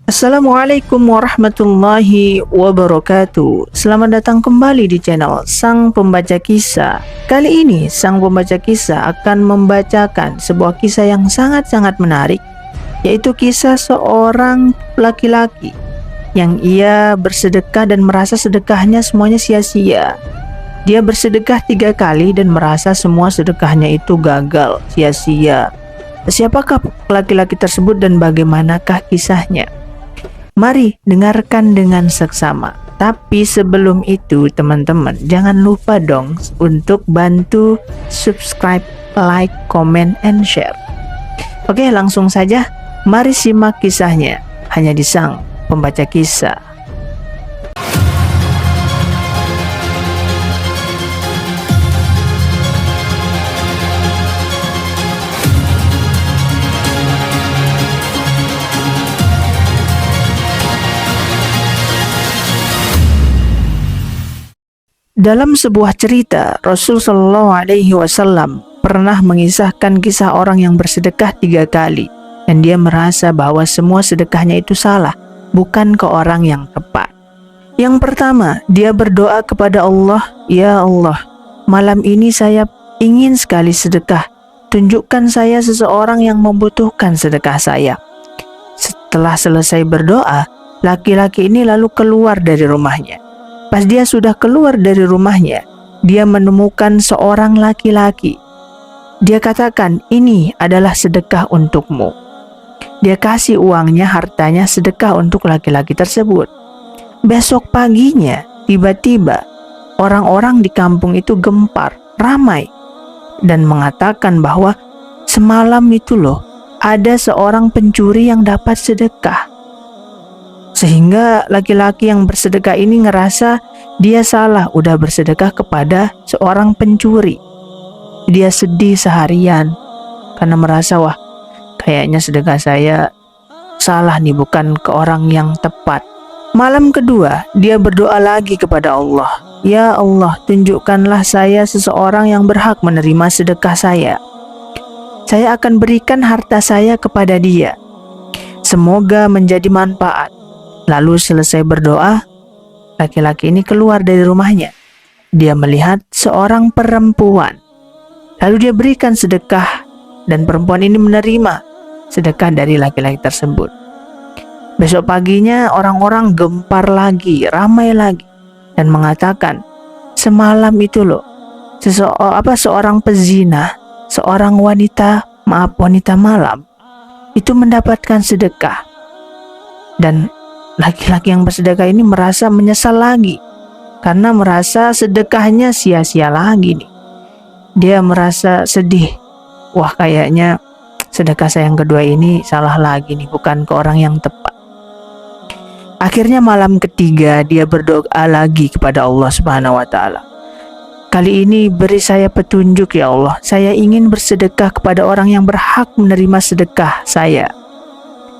Assalamualaikum warahmatullahi wabarakatuh. Selamat datang kembali di channel Sang Pembaca Kisah. Kali ini Sang Pembaca Kisah akan membacakan sebuah kisah yang sangat-sangat menarik, yaitu kisah seorang laki-laki yang ia bersedekah dan merasa sedekahnya semuanya sia-sia. Dia bersedekah 3 kali dan merasa semua sedekahnya itu gagal, sia-sia. Siapakah laki-laki tersebut dan bagaimanakah kisahnya? Mari dengarkan dengan seksama. Tapi sebelum itu teman-teman, jangan lupa dong untuk bantu subscribe, like, comment, and share. Oke, langsung saja. Mari simak kisahnya hanya di Sang Pembaca Kisah. Dalam sebuah cerita, Rasul Shallallahu Alaihi Wasallam pernah mengisahkan kisah orang yang bersedekah 3 kali dan dia merasa bahwa semua sedekahnya itu salah, bukan ke orang yang tepat. Yang pertama, dia berdoa kepada Allah, "Ya Allah, malam ini saya ingin sekali sedekah. Tunjukkan saya seseorang yang membutuhkan sedekah saya." Setelah selesai berdoa, laki-laki ini lalu keluar dari rumahnya. Pas dia sudah keluar dari rumahnya, dia menemukan seorang laki-laki. Dia katakan, "Ini adalah sedekah untukmu." Dia kasih uangnya, hartanya sedekah untuk laki-laki tersebut. Besok paginya, tiba-tiba orang-orang di kampung itu gempar, ramai, dan mengatakan bahwa semalam itu loh, ada seorang pencuri yang dapat sedekah. Sehingga laki-laki yang bersedekah ini ngerasa dia salah, udah bersedekah kepada seorang pencuri. Dia sedih seharian karena merasa, wah, kayaknya sedekah saya salah nih, bukan ke orang yang tepat. Malam kedua, dia berdoa lagi kepada Allah, "Ya Allah, tunjukkanlah saya seseorang yang berhak menerima sedekah saya. Saya akan berikan harta saya kepada dia. Semoga menjadi manfaat." Lalu selesai berdoa, laki-laki ini keluar dari rumahnya. Dia melihat seorang perempuan. Lalu dia berikan sedekah dan perempuan ini menerima sedekah dari laki-laki tersebut. Besok paginya orang-orang gempar lagi, ramai lagi, dan mengatakan, semalam itu loh, seorang pezina, seorang wanita malam, itu mendapatkan sedekah. Dan laki-laki yang bersedekah ini merasa menyesal lagi karena merasa sedekahnya sia-sia lagi nih. Dia merasa sedih. Wah, kayaknya sedekah saya yang kedua ini salah lagi nih, bukan ke orang yang tepat. Akhirnya malam ketiga dia berdoa lagi kepada Allah Subhanahu wa taala. "Kali ini beri saya petunjuk ya Allah. Saya ingin bersedekah kepada orang yang berhak menerima sedekah saya."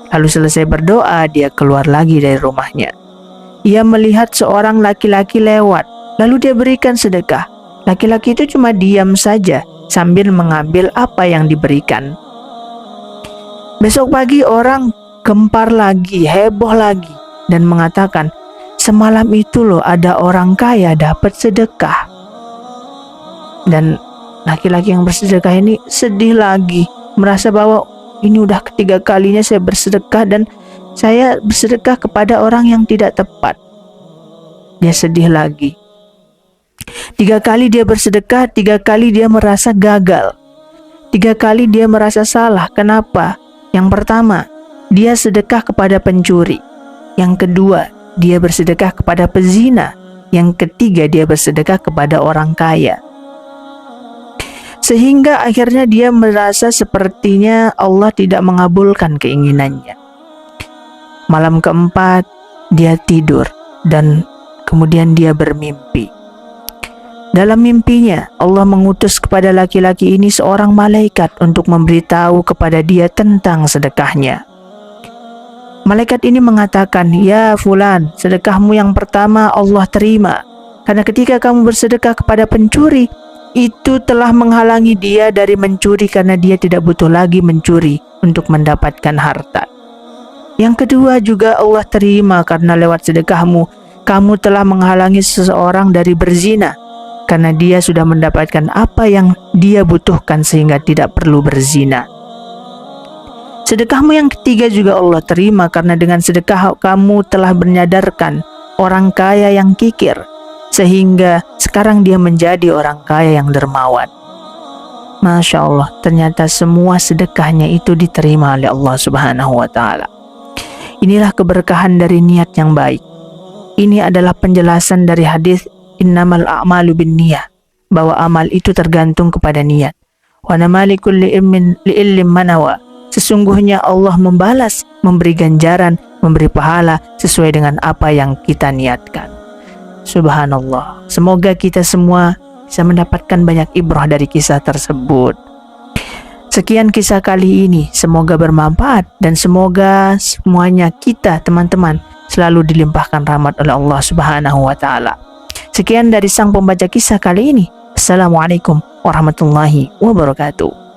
Lalu selesai berdoa, dia keluar lagi dari rumahnya. Ia melihat seorang laki-laki lewat, lalu dia berikan sedekah. Laki-laki itu cuma diam saja sambil mengambil apa yang diberikan. Besok pagi orang gempar lagi, heboh lagi, dan mengatakan, semalam itu loh ada orang kaya dapat sedekah. Dan laki-laki yang bersedekah ini sedih lagi, merasa bahwa ini udah ketiga kalinya saya bersedekah dan saya bersedekah kepada orang yang tidak tepat. Dia sedih lagi. 3 kali dia bersedekah, 3 kali dia merasa gagal. 3 kali dia merasa salah. Kenapa? Yang pertama, dia sedekah kepada pencuri. Yang kedua, dia bersedekah kepada pezina. Yang ketiga, dia bersedekah kepada orang kaya. Sehingga akhirnya dia merasa sepertinya Allah tidak mengabulkan keinginannya. Malam keempat, dia tidur dan kemudian dia bermimpi. Dalam mimpinya, Allah mengutus kepada laki-laki ini seorang malaikat untuk memberitahu kepada dia tentang sedekahnya. Malaikat ini mengatakan, "Ya fulan, sedekahmu yang pertama Allah terima. Karena ketika kamu bersedekah kepada pencuri, itu telah menghalangi dia dari mencuri karena dia tidak butuh lagi mencuri untuk mendapatkan harta. Yang kedua juga Allah terima karena lewat sedekahmu kamu telah menghalangi seseorang dari berzina karena dia sudah mendapatkan apa yang dia butuhkan sehingga tidak perlu berzina. Sedekahmu yang ketiga juga Allah terima karena dengan sedekah kamu telah menyadarkan orang kaya yang kikir sehingga sekarang dia menjadi orang kaya yang dermawan. Masya Allah, ternyata semua sedekahnya itu diterima oleh Allah Subhanahu wa Ta'ala. Inilah keberkahan dari niat yang baik. Ini adalah penjelasan dari hadis innamal a'malu binniyah, bahwa amal itu tergantung kepada niat. Wa nama likulli ilmin manawa. Sesungguhnya Allah membalas, memberi ganjaran, memberi pahala sesuai dengan apa yang kita niatkan. Subhanallah. Semoga kita semua bisa mendapatkan banyak ibrah dari kisah tersebut. Sekian kisah kali ini, semoga bermanfaat dan semoga semuanya kita teman-teman selalu dilimpahkan rahmat oleh Allah Subhanahu wa Ta'ala. Sekian dari sang pembaca kisah kali ini. Assalamualaikum warahmatullahi wabarakatuh.